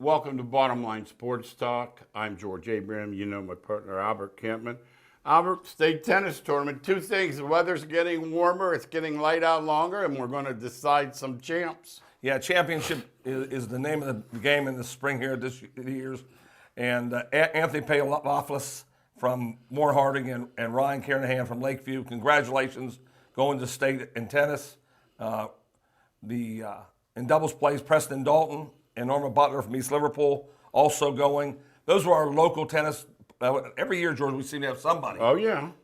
Welcome to Bottom Line Sports Talk. I'm George Abraham. You know my partner, Albert Campman. Albert, state tennis tournament. Two things. The weather's getting warmer. It's getting light out longer, and we're going to decide some champs. Yeah, championship is the name of the game in the spring here this year's. And Anthony Payolopoulos from Moore Harding and Ryan Carnahan from Lakeview. Congratulations going to state in tennis. In doubles plays, Preston Dalton and Norma Butler from East Liverpool also going. Those were our local tennis. Every year, George, we seem to have somebody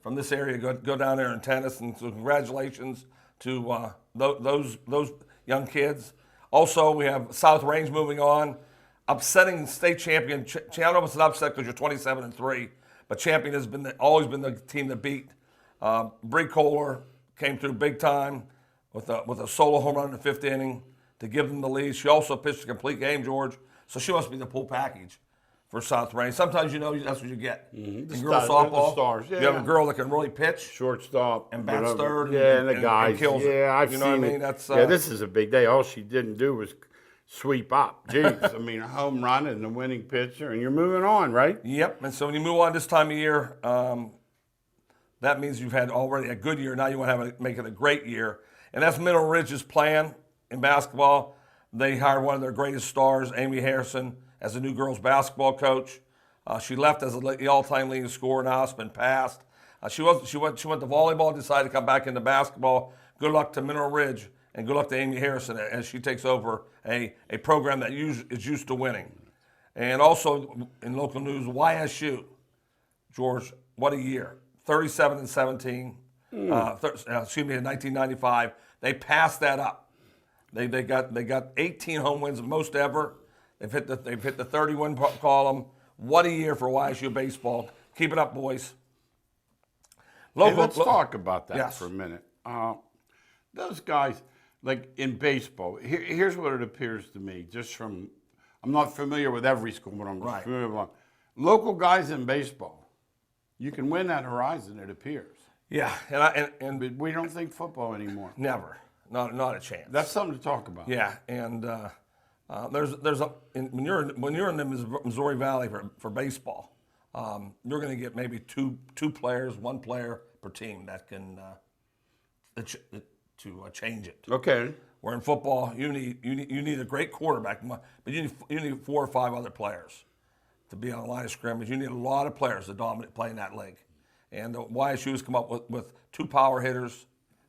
from this area go down there in tennis. And so congratulations to those young kids. Also, we have South Range moving on, upsetting state champion. I don't know if it's an upset because you're 27-3, but champion has always been the team that beat. Bree Kohler came through big time with a solo home run in the fifth inning to give them the lead. She also pitched a complete game, George, so she must be the full package for South Range. Sometimes that's what you get. Mm-hmm. In girls softball, the stars. Yeah. You have a girl that can really pitch, shortstop, and bats third, and the guys. And kills I've you seen know what I mean. It. That's this is a big day. All she didn't do was sweep up. Jeez, I mean, a home run and the winning pitcher, and you're moving on, right? Yep. And so when you move on this time of year, that means you've had already a good year. Now you want to make it a great year, and that's Mineral Ridge's plan in basketball. They hired one of their greatest stars, Amy Harrison, as the new girls basketball coach. She left as the all-time leading scorer. Now it's been passed. She went to volleyball, decided to come back into basketball. Good luck to Mineral Ridge, and good luck to Amy Harrison as she takes over a program that is used to winning. And also in local news, YSU, George, what a year! 37-17. In 1995, they passed that up. They got 18 home wins, most ever. They've hit the 30-win column. What a year for YSU baseball. Keep it up, boys. Let's talk about that yes. for a minute. Those guys, like in baseball, here's what it appears to me. I'm not familiar with every school, but I'm familiar with local guys in baseball. You can win that horizon, it appears. Yeah, but we don't think football anymore. Never. Not a chance. That's something to talk about. Yeah, and when you're in the Missouri Valley for baseball, you're going to get maybe two players, one player per team that can change it. Okay. Where in football you need a great quarterback, but you need 4 or 5 other players to be on the line of scrimmage. You need a lot of players to dominate play in that league, and YSU has come up with 2 power hitters.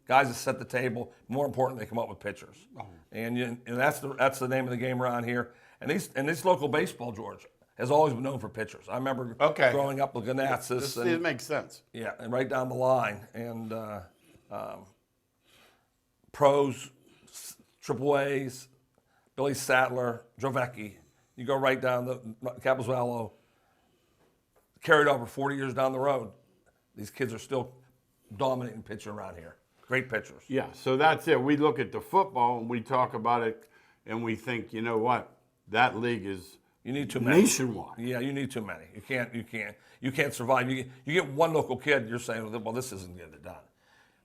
Guys that set the table. More important, they come up with pitchers, and that's the name of the game around here. And this local baseball, George, has always been known for pitchers. I remember growing up with Ganassis. It makes sense. Yeah, and right down the line, and pros, Triple A's, Billy Sattler, Drovecki. You go right down the Capizzuelo. Carried over 40 years down the road. These kids are still dominating pitching around here. Great pitchers. Yeah, so that's it. We look at the football and we talk about it, and we think, you know what, that league is nationwide. Yeah, you need too many. You can't survive. You get one local kid, you're saying, well, this isn't getting it done.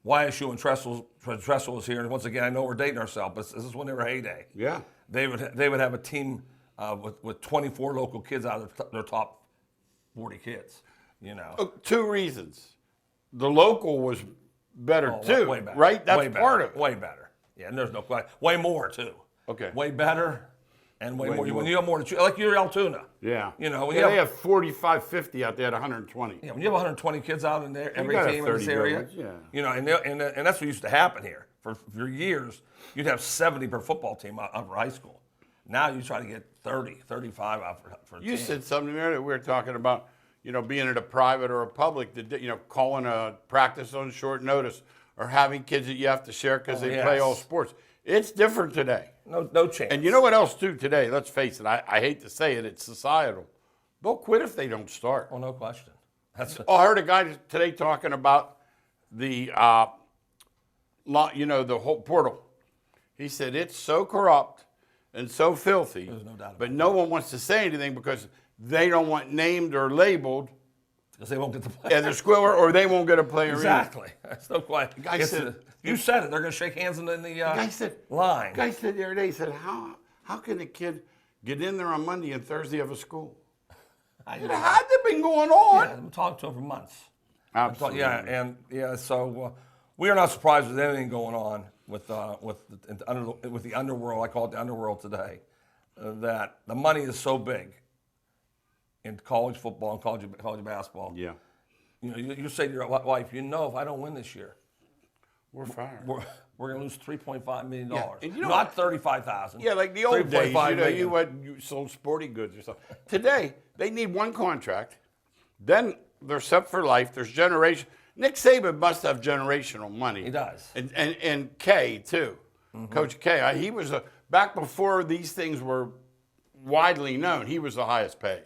YSU and Tressel was here, and once again, I know we're dating ourselves, but this is when they were heyday. Yeah, they would have a team with 24 local kids out of their top 40 kids. You know, 2 reasons. The local was better too, way better. Right? That's way better. part of it. Way better. Yeah, and there's no question. Way more too. Okay. Way better, and way more. When you have more to choose, like you're Altoona. Yeah. You know, they have 45, 50 out there at 120. Yeah, when you have 120 kids out in there, every team in this area. Yeah. You know, and that's what used to happen here. For years, you'd have 70 per football team out for high school. Now you try to get 30, 35 out for a team. You said something there that we were talking about. You know, being at a private or a public, calling a practice on short notice or having kids that you have to share because they play all sports. It's different today. No chance. And you know what else, too, today? Let's face it. I hate to say it. It's societal. They'll quit if they don't start. Oh, no question. I heard a guy today talking about the, the whole portal. He said it's so corrupt and so filthy. There's no doubt about but no one wants to say anything because they don't want named or labeled. Because they won't get the player. As a squiller, or they won't get a player Exactly. That's no question. The guy said, you said it. They're going to shake hands in the guy said, line. The guy said the other day, he said, how can a kid get in there on Monday and Thursday of a school. I It had to have been going on. I've been talking to him for months. Absolutely. So we are not surprised with anything going on with the underworld. I call it the underworld today. That the money is so big in college football and college basketball. Yeah. You say to your wife, if I don't win this year, We're fired. we're going to lose $3.5 million. Yeah, and you know Not $35,000. Yeah, like the old days, million. you sold sporting goods or something. Today, they need one contract. Then they're set for life. There's generation. Nick Saban must have generational money. He does. And K, too. Coach K. He was back before these things were widely known, he was the highest paid.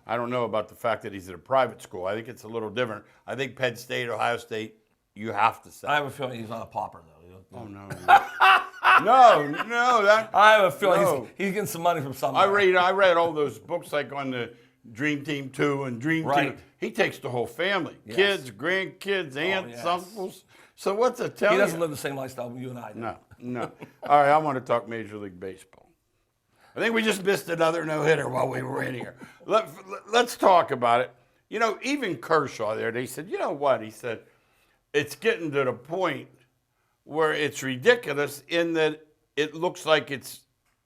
I don't know about the fact that he's at a private school. I think it's a little different. I think Penn State, Ohio State, you have to say. I have a feeling he's not a pauper, though. Oh, no. no. I have a feeling he's getting some money from somewhere. I read all those books like on the Dream Team 2 and Dream Team. He takes the whole family. Yes. Kids, grandkids, aunts, uncles. So what's it tell you? He doesn't live the same lifestyle you and I do. No. All right, I want to talk Major League Baseball. I think we just missed another no-hitter while we were in here. Let's talk about it. Even Kershaw there, they said, you know what? He said, it's getting to the point where it's ridiculous in that it looks like it's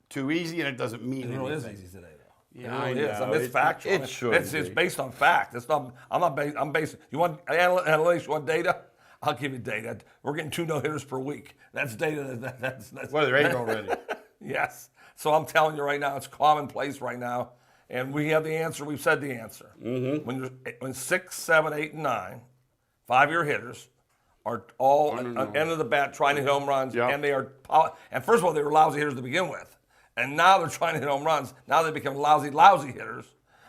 too easy and it doesn't mean anything. It really is easy today, though. Yeah, it really is. I mean, it's factual. It should It's based on fact. It's not. I'm based. You want analytics? You want data? I'll give you data. We're getting 2 no-hitters per week. That's data. That's well, there ain't already. Yes. So I'm telling you right now, it's commonplace right now, and we have the answer. We've said the answer. Mm-hmm. When 6, 7, 8, and 9, 5-year hitters are all at the end of the bat trying to hit home runs, and they are. And first of all, they were lousy hitters to begin with, and now they're trying to hit home runs. Now they become lousy hitters.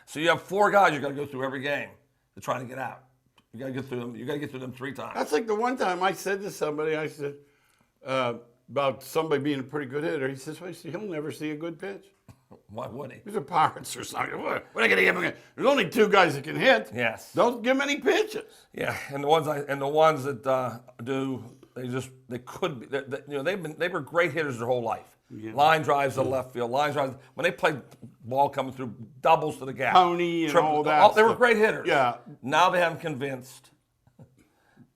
So you have 4 guys you got to go through every game to try to get out. You got to get through them. You got to get through them 3 times. That's like the one time I said to somebody, I said about somebody being a pretty good hitter. He says, well, he'll never see a good pitch. Why would he? He's a Pirates or something. What are they going to give him? There's only 2 guys that can hit. Yes. Don't give him any pitches. Yeah, and the ones that do, they could be. They were great hitters their whole life. Yeah. Line drives to left field, line drives. When they played ball coming through, doubles to the gap. Pony and all that. They were great hitters. Yeah. Now they haven't convinced.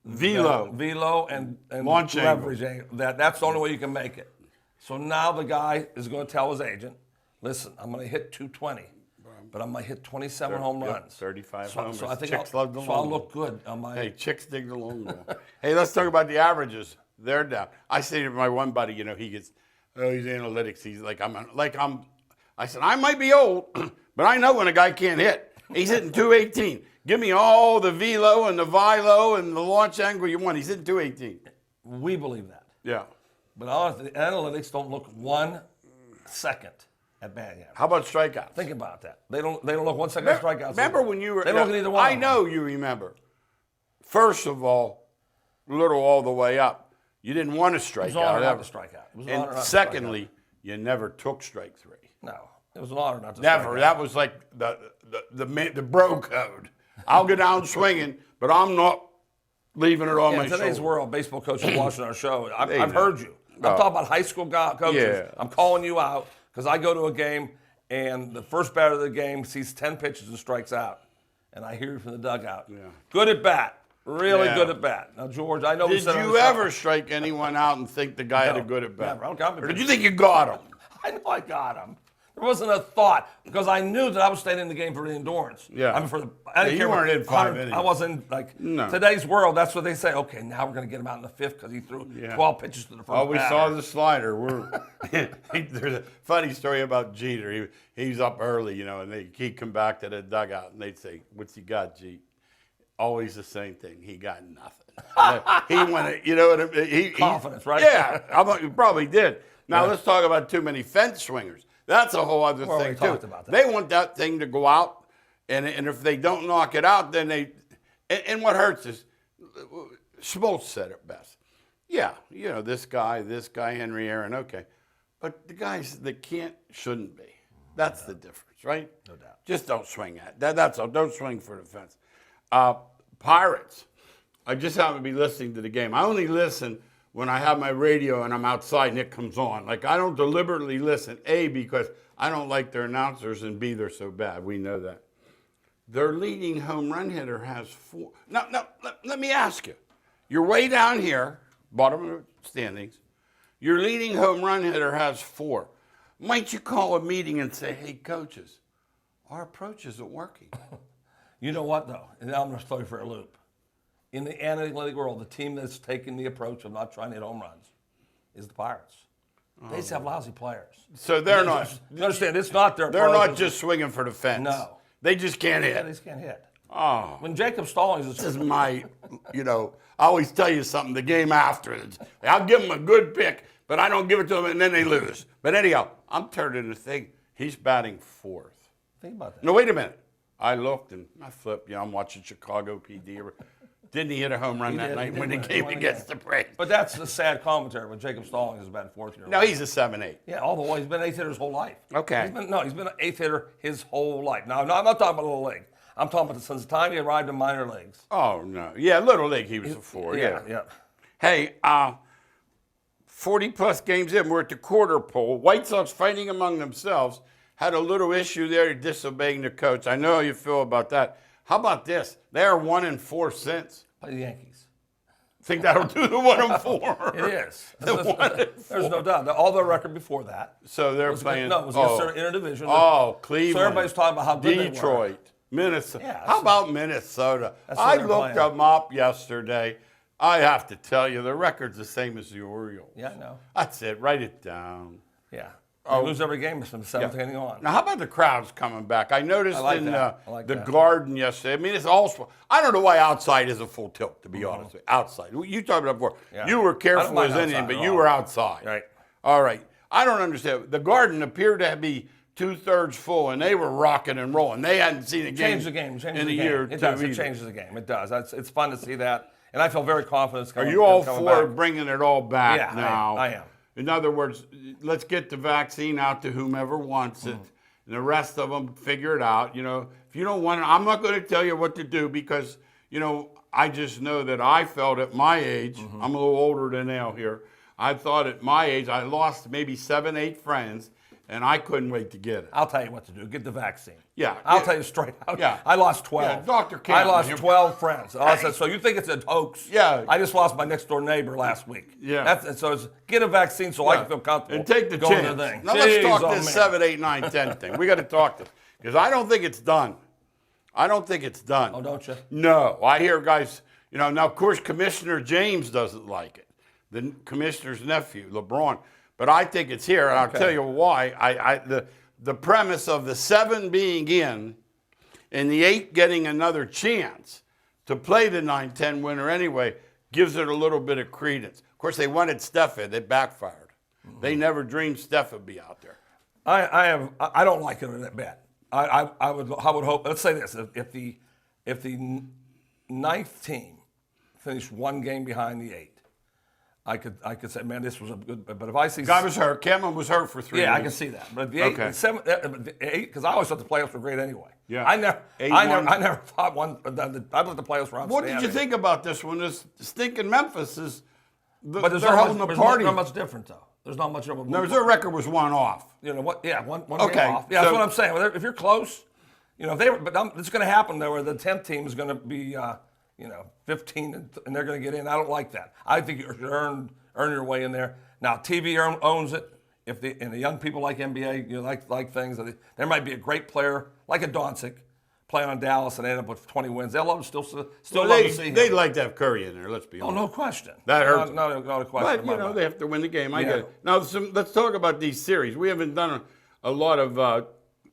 Velo and launch leverage angle. That's the only way you can make it. So now the guy is going to tell his agent, listen, I'm going to hit 220, but I'm going to hit 27 home runs. 35 homers. So I think I'll look good on my. Hey, chicks dig the long ball. Hey, let's talk about the averages. They're down. I say to my one buddy, he gets, he's analytics. He's I said, I might be old, but I know when a guy can't hit. He's hitting 218. Give me all the velo and the vilo and the launch angle you want. He's hitting 218. We believe that. Yeah. But honestly, analytics don't look 1 second at batting average. How about strikeouts? Think about that. They don't look 1 second at strikeouts. Remember when you were? They don't look at either one. I know you remember. First of all, little all the way up. You didn't want to strike out. It was an honor not to strike out. And secondly, you never took strike 3. No, it was an honor not to strike out. Never. That was like the bro code. I'll get down swinging, but I'm not leaving it on my shoulder. In today's world, baseball coaches watching our show, I've heard you. I'm talking about high school coaches. Yeah. I'm calling you out because I go to a game and the first batter of the game sees 10 pitches and strikes out. And I hear you from the dugout. Yeah. Good at bat. Really good at bat. Now, George, I know Did you ever strike anyone out and think the guy had a good at bat? Never. Or did you think you got him? I know I got him. There wasn't a thought because I knew that I was staying in the game for the endurance. Yeah. I mean, I didn't care. You weren't in 5 innings. I wasn't today's world. That's what they say. Okay, now we're going to get him out in the 5th because he threw 12 pitches to the first. Oh, we batter. saw the slider. There's a funny story about Jeter. He's up early, and he'd come back to the dugout and they'd say, "What's he got, Jeet?" Always the same thing. He got nothing. He wanted, what I mean? Confidence, right? Yeah, you probably did. Now let's talk about too many fence swingers. That's a whole other thing, too. About that. They want that thing to go out, and if they don't knock it out, then they – and what hurts is Schmaltz said it best. Yeah, this guy, Henry Aaron, okay. But the guys that can't shouldn't be. That's the difference, right? No doubt. Just don't swing at it. That's all. Don't swing for the fence. Pirates. I just happen to be listening to the game. I only listen when I have my radio and I'm outside and it comes on. Like, I don't deliberately listen, because I don't like their announcers, and B, they're so bad. We know that. Their leading home run hitter has 4. No, let me ask you. You're way down here, bottom of the standings. Your leading home run hitter has 4. Might you call a meeting and say, hey, coaches, our approach isn't working? You know what, though? And now I'm going to throw you for a loop. In the analytic world, the team that's taking the approach of not trying to hit home runs is the Pirates. They just have lousy players. So they're not. You understand? It's not their They're approach. not just swinging for the fence. No. They just can't hit. Yeah, they just can't hit. Oh. When Jacob Stallings This is my, I always tell you something, the game after. I'll give them a good pick, but I don't give it to them, and then they lose. But anyhow, I'm turning the thing. He's batting 4th. Think about that. No, wait a minute. I looked, and I flipped. I'm watching Chicago PD. Didn't he hit a home run that night when the game against the Braves? But that's the sad commentary when Jacob Stallings is batting 4th. No, he's a 7-8. Yeah, all the way. He's been an 8th hitter his whole life. Okay. He's been an 8th hitter his whole life. Now, no, I'm not talking about Little League. I'm talking about since the time he arrived in minor leagues. Oh, no. Yeah, Little League, he was a 4. Yeah. Hey, 40-plus games in, we're at the quarter pole. White Sox fighting among themselves. Had a little issue there disobeying the coach. I know how you feel about that. How about this? They are 1-4 since. Play the Yankees. Think that'll do the 1-4? It is. There's no doubt. All their record before that. So they're playing. No, it was against their interdivision. Oh, Cleveland. So everybody's talking about how good they were. Detroit, Minnesota. Yeah, how about Minnesota? I looked them up yesterday. I have to tell you, the record's the same as the Orioles. Yeah, I know. That's it. Write it down. Yeah. They lose every game from 7th inning on. Now, how about the crowds coming back? I noticed the Garden yesterday. I mean, it's all. I don't know why outside is a full tilt, to be honest with you. Outside. You talked about before. Yeah. You were careful as anything, but you were outside. Right. All right. I don't understand. The Garden appeared to be 2/3 full, and they were rocking and rolling. They hadn't seen a game in a year or two. It does. It changes the game. It does. It's fun to see that, and I feel very confident. Are you all for bringing it all back now? I am. In other words, let's get the vaccine out to whomever wants it, and the rest of them figure it out. If you don't want it, I'm not going to tell you what to do because, I just know that I felt at my age, I'm a little older than Al here, I thought at my age I lost maybe 7, 8 friends, and I couldn't wait to get it. I'll tell you what to do. Get the vaccine. Yeah. I'll tell you straight out. Yeah. I lost 12. Yeah, Dr. I Campbell. lost 12 friends. So you think it's a hoax? Yeah. I just lost my next door neighbor last week. Yeah. So get a vaccine so I can feel comfortable. And take the going chance. To the thing. Now let's talk this 7, 8, 9, 10 thing. We got to talk this because I don't think it's done. I don't think it's done. Oh, don't you? No. I hear guys, now of course Commissioner James doesn't like it. The commissioner's nephew, LeBron. But I think it's here, and I'll tell you why. The premise of the 7 being in and the 8 getting another chance to play the 9-10 winner anyway gives it a little bit of credence. Of course, they wanted Steph in. It backfired. They never dreamed Steph would be out there. I don't like it that bad. I would hope. Let's say this: if the 9th team finished 1 game behind the 8. I could say, man, this was a good. But if I see guy was hurt, Cameron was hurt for 3 weeks. Yeah, I can see that. But the 8, okay. the 7, the 8, because I always thought the playoffs were great anyway. Yeah, I never thought one. I thought the playoffs were outstanding. What did you think about this one? This stinking Memphis is. But they're holding a party. There's not much different though. There's not much of a. No, their record was 1 off. You know what? Yeah, one okay. game off. Yeah, that's what I'm saying. If you're close, if they were, but it's going to happen though, where the 10th team is going to be, 15 and they're going to get in. I don't like that. I think you should earn your way in there. Now TV owns it. If the young people like NBA, like things, there might be a great player like a Doncic playing on Dallas and end up with 20 wins. They'll love love to see him. They'd like to have Curry in there. Let's be honest. Oh, no question. That hurts. Not a question. But they have to win the game. I get it. Now let's talk about these series. We haven't done a lot of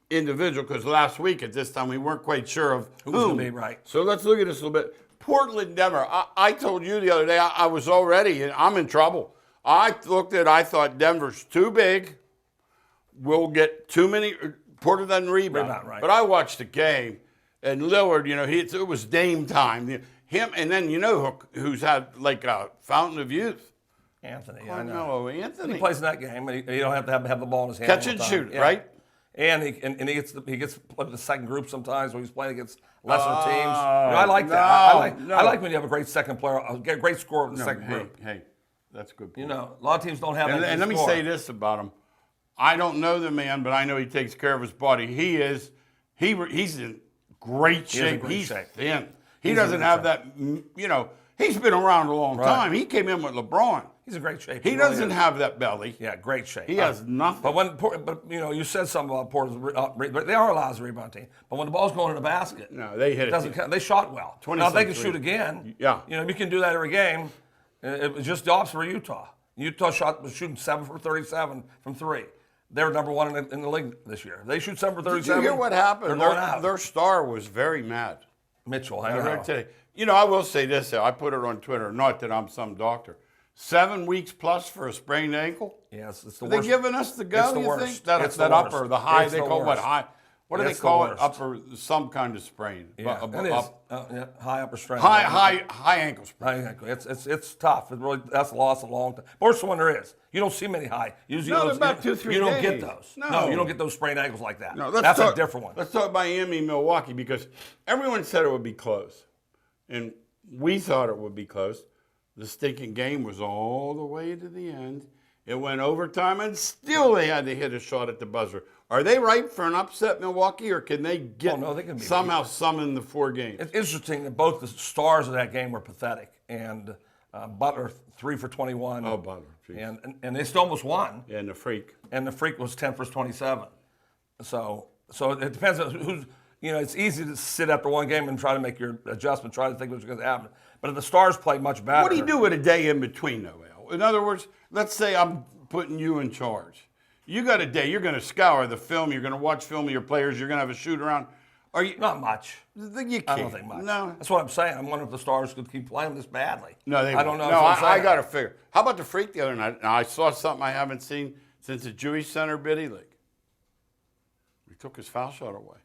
individual because last week at this time we weren't quite sure of who's going to be right. So let's look at this a little bit. Portland, Denver. I told you the other day I was already I'm in trouble. I thought Denver's too big. We'll get too many. Portland doesn't rebound. Right. But I watched the game, and Lillard, it was Dame time. Him, and then who's had like a fountain of youth? Anthony. Carmelo Anthony. He plays in that game, and you don't have to have the ball in his hand. Catch and shoot, right? And he gets put in the second group sometimes when he's playing against lesser teams. I like that. I like when you have a great second player, a great scorer in the second group. Hey, that's a good point. A lot of teams don't have that. And let me say this about them. I don't know the man, but I know he takes care of his body. He's in great shape. He's thin. He doesn't have that, he's been around a long time. He came in with LeBron. He's in great shape. He doesn't have that belly. Yeah, great shape. He has nothing. But you said something about Porter's. They are allowed to rebound team. But when the ball's going in the basket, no, they hit it. Doesn't count. They shot well. Now if they can shoot again. Yeah. You can do that every game. It was just the opposite for Utah. Utah was shooting 7 for 37 from 3. They're number 1 in the league this year. They shoot 7 for 37. Did you hear what happened? They're going out. Their star was very mad. Mitchell, I heard today. I will say this. I put it on Twitter. Not that I'm some doctor. 7 weeks plus for a sprained ankle? Yes, it's the Are worst. they giving us the go, it's the you worst. think? That it's that the upper, worst. the high, it's they the call worst. what high? What do they It's call the it? worst. Upper, some kind of sprain. Yeah, it is. High upper strength. High ankle sprain. High ankle. It's tough. It really, that's lost a long time. Worst one there is. You don't see many high. Usually No, you they're about 2-3 You don't get days. those. No. You don't get those sprained ankles like that. No, that's a different one. Let's talk Miami, Milwaukee, because everyone said it would be close. And we thought it would be close. The stinking game was all the way to the end. It went overtime, and still they had to hit a shot at the buzzer. Are they ripe for an upset, Milwaukee, or can they get they can be somehow summon the 4 games? It's interesting that both the stars of that game were pathetic. And Butler, 3 for 21. Oh, Butler. Geez. And they still almost won. Yeah, and the freak. And the freak was 10 for 27. So it depends on who's. It's easy to sit after one game and try to make your adjustment, try to think what's going to happen. But if the Stars play much better. What do you do with a day in between, though, Al? In other words, let's say I'm putting you in charge. You got a day. You're going to scour the film. You're going to watch film of your players. You're going to have a shoot around. Are you? Not much. You can't. I don't think much. No. That's what I'm saying. I'm wondering if the Stars could keep playing this badly. No, they I don't know. No, I got to figure. How about the freak the other night? Now, I saw something I haven't seen since the Jewish Center Biddy League. He took his foul shot away.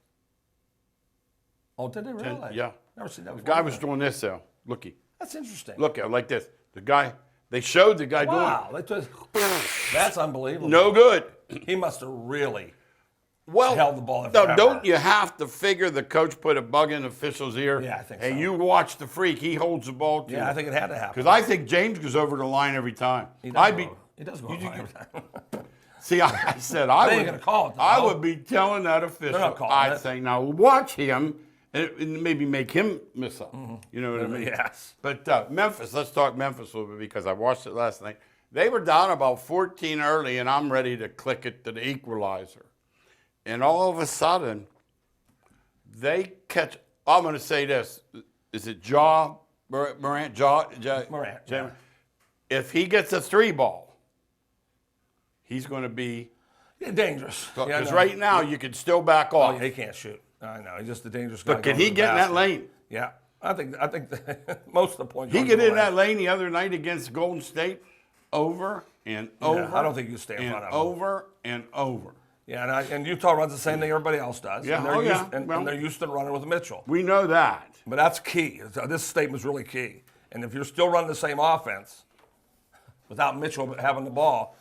Oh, did they really? Yeah. Never seen that The before. guy was doing this, Al. Looky. That's interesting. Look, like this. The guy, they showed the guy wow, doing that's unbelievable. no good. He must have really Well, held the ball in no, forever. don't you have to figure the coach put a bug in the official's ear? Yeah, I think hey, so. you watch the freak. He holds the ball too. Yeah, I think it had to happen. Because I think James goes over the line every time. He does go over every time. See, I said I They would. ain't gonna call it, though. I would be telling that official. They're not calling I'd it. say, now watch him, and maybe make him miss something. You know what I mean? Yes. But Memphis, let's talk Memphis a little bit because I watched it last night. They were down about 14 early, and I'm ready to click it to the equalizer. And all of a sudden, they catch. I'm going to say this: is it Morant? Morant. Yeah. If he gets a 3 ball, he's going to be Dangerous. because right now you can still back off. Oh, yeah, he can't shoot. I know. He's just a dangerous guy. But can going he to the get in that basket. lane? Yeah. I think most of the points. He get in that lane the other night against Golden State, over and over. I don't think you stay in front of him. Over and over. Yeah, and Utah runs the same thing everybody else does. Yeah, And they're used to running with Mitchell. We know that. But that's key. This statement's really key. And if you're still running the same offense without Mitchell having the ball,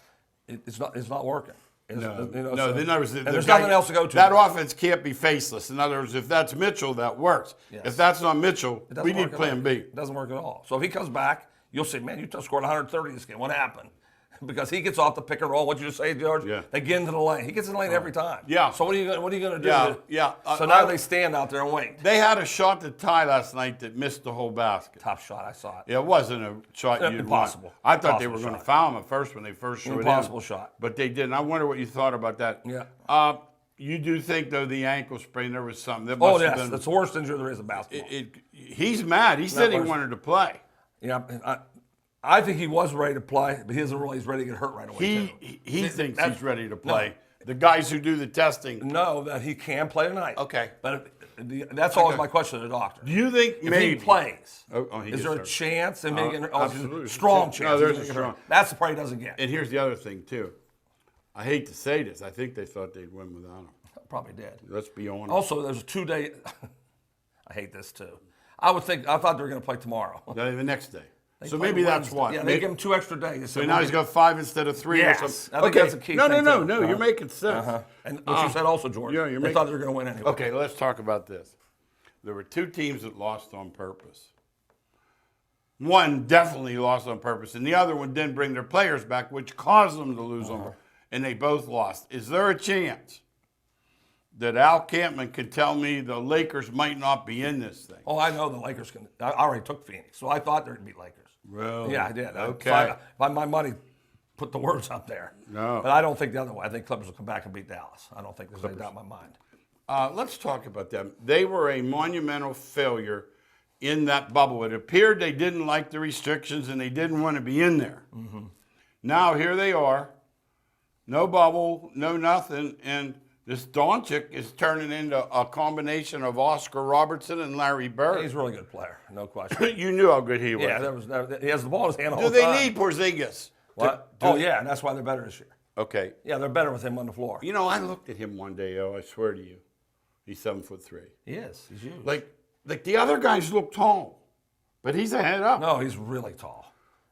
it's not working. There's nothing else to go to. That offense can't be faceless. In other words, if that's Mitchell, that works. Yes. If that's not Mitchell, we need work at plan all. B. It doesn't work at all. So if he comes back, you'll say, man, Utah scored 130 this game. What happened? Because he gets off the pick and roll. What'd you just say, George? Yeah. They get into the lane. He gets in the lane every time. Yeah. So what are you going to do? Yeah. So now they stand out there and wait. They had a shot to tie last night that missed the whole basket. Tough shot. I saw it. It wasn't a shot you'd Impossible. want. I thought they were Impossible going to shot. foul him at first when they first showed Impossible shot. But they didn't. I wonder what you thought about that. Yeah. You do think, though, the ankle sprain, there was something. That Oh, must have yes. been, That's the worst injury there is in basketball. He's mad. He said he worse. wanted to play. Yeah. I think he was ready to play, but he doesn't realize he's ready to get hurt right away. He thinks he's ready to play. The guys who do the testing. know that he can play tonight. Okay. But that's always my question to the doctor. Do you think If maybe he plays, he is gets there a hurt. chance? And maybe Absolutely. strong chance. No, there's he's a gonna get strong. hurt. That's the part he doesn't get. And here's the other thing, too. I hate to say this. I think they thought they'd win without him. Probably did. Let's be honest. Also, there's a 2-day. I hate this too. I thought they were going to play tomorrow. The next day. So Play maybe that's Wednesday. why. Yeah, they give him 2 extra days. So now he's got 5 instead of 3 Yes. or something. I think that's a key No, thing, no, too. you're making sense. And what you said also, George. Yeah, they thought they were going to win anyway. Okay, let's talk about this. There were 2 teams that lost on purpose. One definitely lost on purpose, and the other one didn't bring their players back, which caused them to lose on purpose. and they both lost. Is there a chance that Al Campman could tell me the Lakers might not be in this thing? Oh, I know the Lakers can. I already took Phoenix, so I thought there'd be Lakers. Really? Yeah, I did. Okay. By my money, put the words up there. No. But I don't think the other way. I think Clippers will come back and beat Dallas. I don't think there's any doubt in my mind. Let's talk about them. They were a monumental failure in that bubble. It appeared they didn't like the restrictions and they didn't want to be in there. Mm-hmm. Now here they are, no bubble, no nothing, and this Doncic is turning into a combination of Oscar Robertson and Larry Bird. He's a really good player, no question. You knew how good he was. Yeah, he has the ball in his hand all Do the they time. need Porzingis? What? Yeah, and that's why they're better this year. Okay. Yeah, they're better with him on the floor. You know, I looked at him one day, I swear to you. He's 7'3". He is. He's huge. Like the other guys look tall, but he's a head up. No, he's really tall.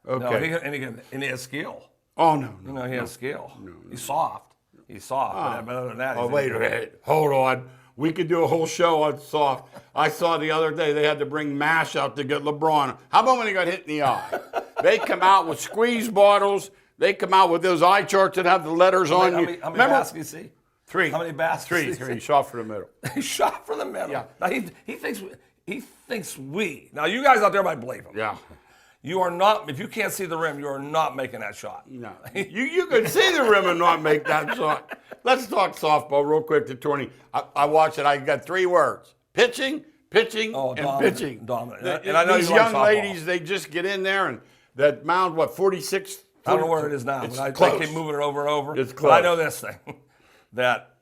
Okay. No, and he has skill. Oh, no. You know, he has skill. He's soft. He's soft. But other than that, Wait a minute. Hold on. We could do a whole show on soft. I saw the other day they had to bring MASH out to get LeBron. How about when he got hit in the eye? They come out with squeeze bottles. They come out with those eye charts that have the letters on you. How many baskets you see? 3. How many baskets? 3. He shot for the middle. He shot for the middle. Yeah. Now he thinks we. Now you guys out there might believe him. Yeah. You are not. If you can't see the rim, you are not making that shot. No. You can see the rim and not make that shot. Let's talk softball real quick to Tony. I watched it. I got 3 words: pitching, and dominant, pitching. Dominant. And I know these you like young softball. ladies, they just get in there and that mound, 46? I don't know where it is now. It's But I close. keep moving it over and over. It's But close. I know this thing, that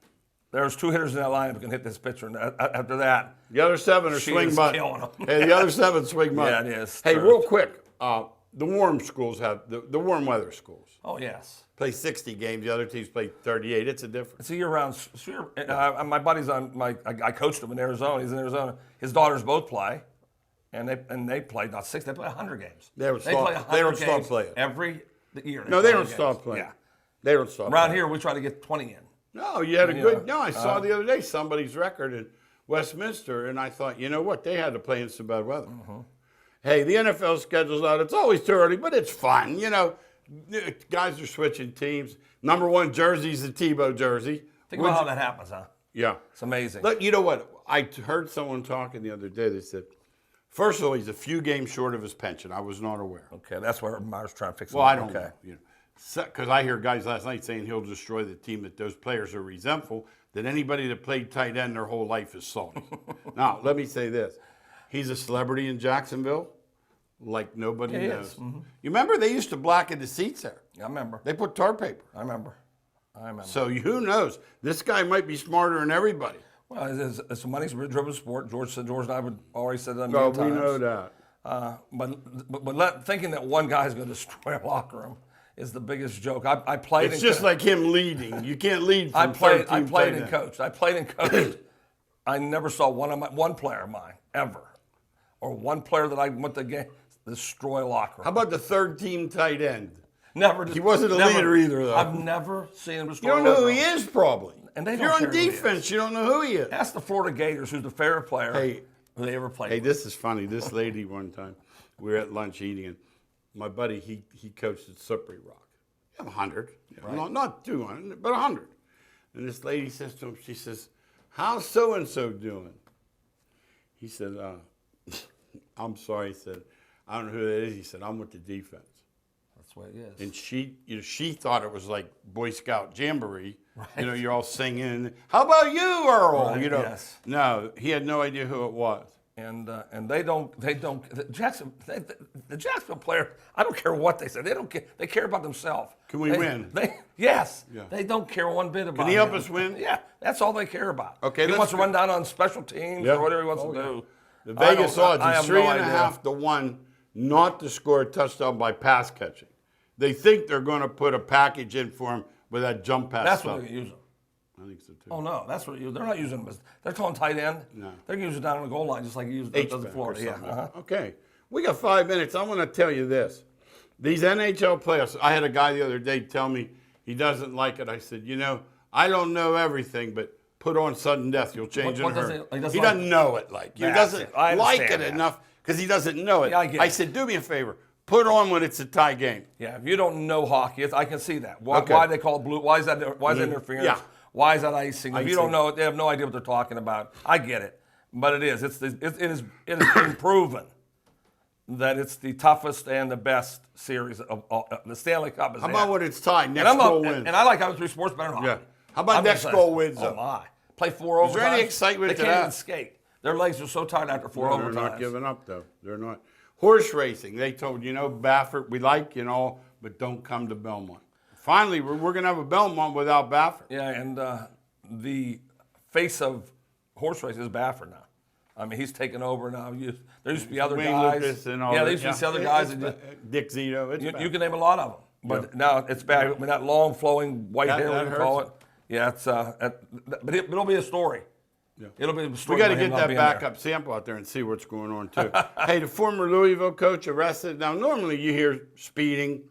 there's 2 hitters in that lineup who can hit this pitcher. And after that, The other 7 are She swing is butt. killing 'em. Hey, the other 7 swing butt. Yeah, it is. Hey, True. real quick, the warm schools have the warm weather schools oh yes, play 60 games. The other teams play 38. It's a difference. it's a year-round. My buddy's on I coached him in Arizona. He's in Arizona. His daughters both play, and they play not 60. They play 100 games. They don't play stop- 100 they don't stop games playing. every year. No, they play don't games. stop playing. Yeah. They don't stop. Around playing. here, we try to get 20 in. No, you had a You good. know, No, I saw the other day somebody's record in Westminster, and I thought, you know what? They had to play in some bad weather. Mm-hmm. Hey, the NFL schedule's out. It's always too early, but it's fun. You know, guys are switching teams. Number 1 jersey's the Tebow jersey. Think about how that happens, huh? Yeah. It's amazing. Look, you know what? I heard someone talking the other day. They said, first of all, he's a few games short of his pension. I was not aware. Okay, that's where Myers trying to fix it. Well, I don't okay. know. You know, because I hear guys last night saying he'll destroy the team, that those players are resentful, that anybody that played tight end their whole life is salty. Now, let me say this. He's a celebrity in Jacksonville like nobody Yeah, he knows. is. Mm-hmm. You remember they used to blacken the seats there? I remember. They put tar paper. I remember. So who knows? This guy might be smarter than everybody. Well, it's a money-driven sport. George and I would already said that a Oh, million times. we know that. Thinking that one guy's going to destroy a locker room is the biggest joke. I played. It's just like him leading. You can't lead from I played 13 and tight end. coached. I played and coached. I never saw one player of mine ever, or one player that I went to game destroy a locker room. How about the 3rd-team tight end? Never. He wasn't a never- leader either, though. I've never seen him You destroy. don't a know locker who room. he is, probably. And they if don't you're on care who he defense, is. you don't know who he is. Ask the Florida Gators who's the favorite player Hey. who they ever played. Hey, with. this is funny. This lady one time, we were at lunch eating, and my buddy, he coached at Slippery Rock. You have 100. Not 200, but 100. And this lady says to him, she says, how's so-and-so doing? He said, I'm sorry. He said, I don't know who that is. He said, I'm with the defense. That's what it is. And she thought it was like Boy Scout Jamboree. Right. You know, you're all singing. How about you, Earl? Right, You know, yes. no, he had no idea who it was. And they don't the Jacksonville player. I don't care what they say. They don't care. They care about themselves. Can we win? Yes. Yeah. They don't care one bit about. Can he help him. us win? Yeah, that's all they care about. Okay, he let's wants to go. run down on special teams Yeah. or whatever he wants Oh, to yeah. do. The Vegas odds I is have no 3.5 to 1 not to score a touchdown by pass catching. They think they're going to put a package in for him with that jump pass That's stuff. what they're going to use them. I think so too. Oh no, that's what they're not using them as. They're calling tight end. No. They're going to use it down on the goal line just like you use it in H-back Florida. or Yeah. something. Uh-huh. Okay. We got 5 minutes. I want to tell you this. These NHL playoffs, I had a guy the other day tell me he doesn't like it. I said, you know, I don't know everything, but put on sudden death. You'll change What in a does hurry. he doesn't He like doesn't know it like. He That's doesn't it. I like understand it that. enough because he doesn't know it. Yeah, I get I it. said, do me a favor. put on when it's a tie game. Yeah, if you don't know hockey, I can see that. Why, Okay. why they call it blue? Why is that? Why is that interference? Yeah. Why is that icing? If you don't Icing. know it, they have no idea what they're talking about. I get it, but it is. It has been proven that it's the toughest and the best series of the Stanley Cup. Is How about when it's tied? Next and goal wins. and I like having 3 sports better than hockey. Yeah. How about I'm next just goal saying, wins, Oh though? my! Play 4 overtimes. Is there any excitement They to can't that? even skate. Their legs are so tired after 4 No, overtimes. they're not giving up, though. They're not. Horse racing, they told, Baffert, we like, but don't come to Belmont. Finally, we're going to have a Belmont without Baffert. Yeah, and the face of horse race is Baffert now. I mean, he's taken over now. There used to be other Wayne guys. Lucas and all yeah, that. there used to be other guys. Dick Zito. It's You bad. can name a lot of them, but now it's bad. I mean, that long flowing white hair, that we call hurts it. Yeah, it's but it'll be a story. Yeah. It'll be a story. We got to about him get not that being backup sample out there and see what's going on, too. Hey, the former Louisville coach arrested. Now, normally you hear speeding,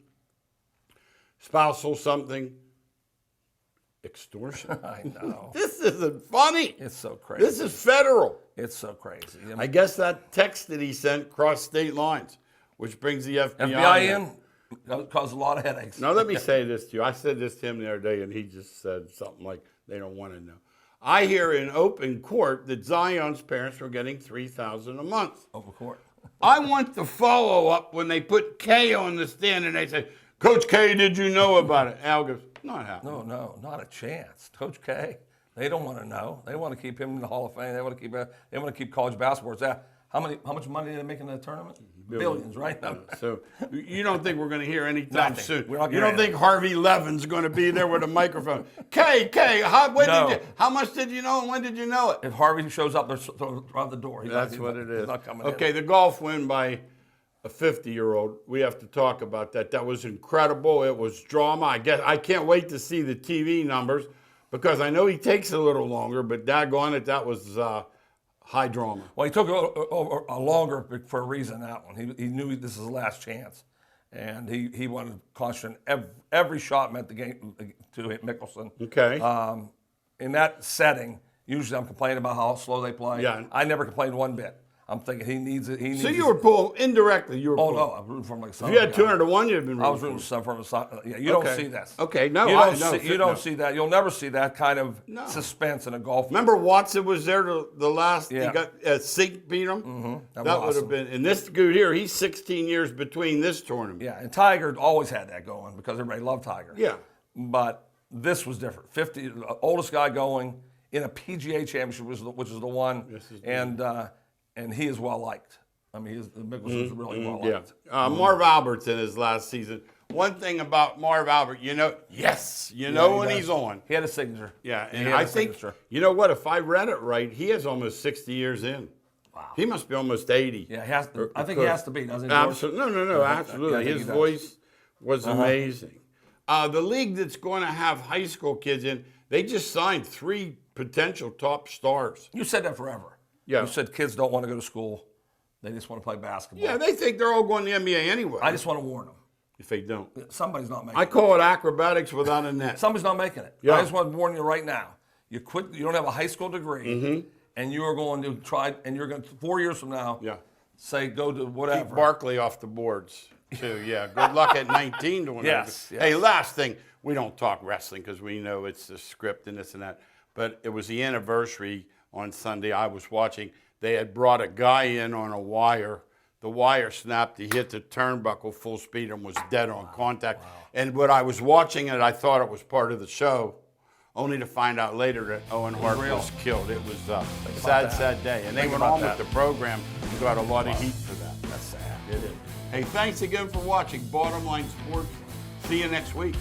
spousal something, extortion. there. I know. This isn't funny. It's so crazy. This is federal. It's so crazy. I guess that text that he sent crossed state lines, which brings the FBI, FBI in caused a lot of headaches. Now, let me say this to you. I said this to him the other day, and he just said something like, they don't want to know. I hear in open court that Zion's parents were getting $3,000 a month. Over court. I want the follow-up when they put K on the stand and they say, Coach K, did you know about it? Al goes, not happening. No, not a chance. Coach K, they don't want to know. They want to keep him in the Hall of Fame. They want to keep college basketball. It's that. How much money did they make in the tournament? Billions, right? So you don't think we're going to hear anytime Nothing. soon? We're not You gonna don't hear think Harvey Levin's going to be there with a microphone? K, No. how much did you know and when did you know it? If Harvey shows up, they're throwing out the door. That's what it is. He's not coming Okay, in. the golf win by a 50-year-old. We have to talk about that. That was incredible. It was drama. I can't wait to see the TV numbers because I know he takes a little longer, but daggone it, that was high drama. Well, he took a longer for a reason, that one. He knew this is his last chance. And he wanted to caution every shot meant the game to hit Mickelson. Okay. In that setting, usually I'm complaining about how slow they play. Yeah. I never complained one bit. I'm thinking he needs it. So you were pulling indirectly. You were Oh pulling. no, I'm rooting for him like son. If you had of a gun. 200 to 1, you'd have been I was rooting rooting for him. for him. Yeah, you don't see this. Okay, no, you I don't know. see, you don't see that. You'll never see that kind of suspense in a golf. Remember Watson was there the last. Yeah. He got Sink beat him. Mm-hmm. That would awesome. have been. And this dude here, he's 16 years between this tournament. Yeah, and Tiger always had that going because everybody loved Tiger. Yeah. But this was different. 50, the oldest guy going in a PGA championship, which is the one, and he is well liked. I mean, Mickelson's really well liked. Yeah. Marv Albert's in his last season. One thing about Marv Albert, when he's on. He had a signature. Yeah, He and had I a think, signature. you know what, if I read it right, he is almost 60 years in. Wow. He must be almost 80. Yeah, he has. I think he has to be, doesn't he? George? Absolutely. No, absolutely. Yeah, I think His he does. voice was amazing. The league that's going to have high school kids in, they just signed 3 potential top stars. You said that forever. Yeah. You said kids don't want to go to school. They just want to play basketball. Yeah, they think they're all going to the NBA anyway. I just want to warn them. If they don't. Somebody's not making I it. call it acrobatics without a net. Somebody's not making it. Yeah. I just want to warn you right now. You quit. You don't have a high school degree, and you are going to try. And you're going to 4 years from now. Yeah. Say go to whatever. Keep Barkley off the boards, too. Yeah, good luck at 19 doing that. Yes. Hey, last thing. We don't talk wrestling because we know it's the script and this and that. But it was the anniversary on Sunday. I was watching. They had brought a guy in on a wire. The wire snapped. He hit the turnbuckle full speed and was dead on contact. Wow. And when I was watching it, I thought it was part of the show, only to find out later that Owen Hart was killed. It was a sad day. And they went on with the program and got a lot of heat for that. That's sad. It is. Hey, thanks again for watching Bottom Line Sports. See you next week.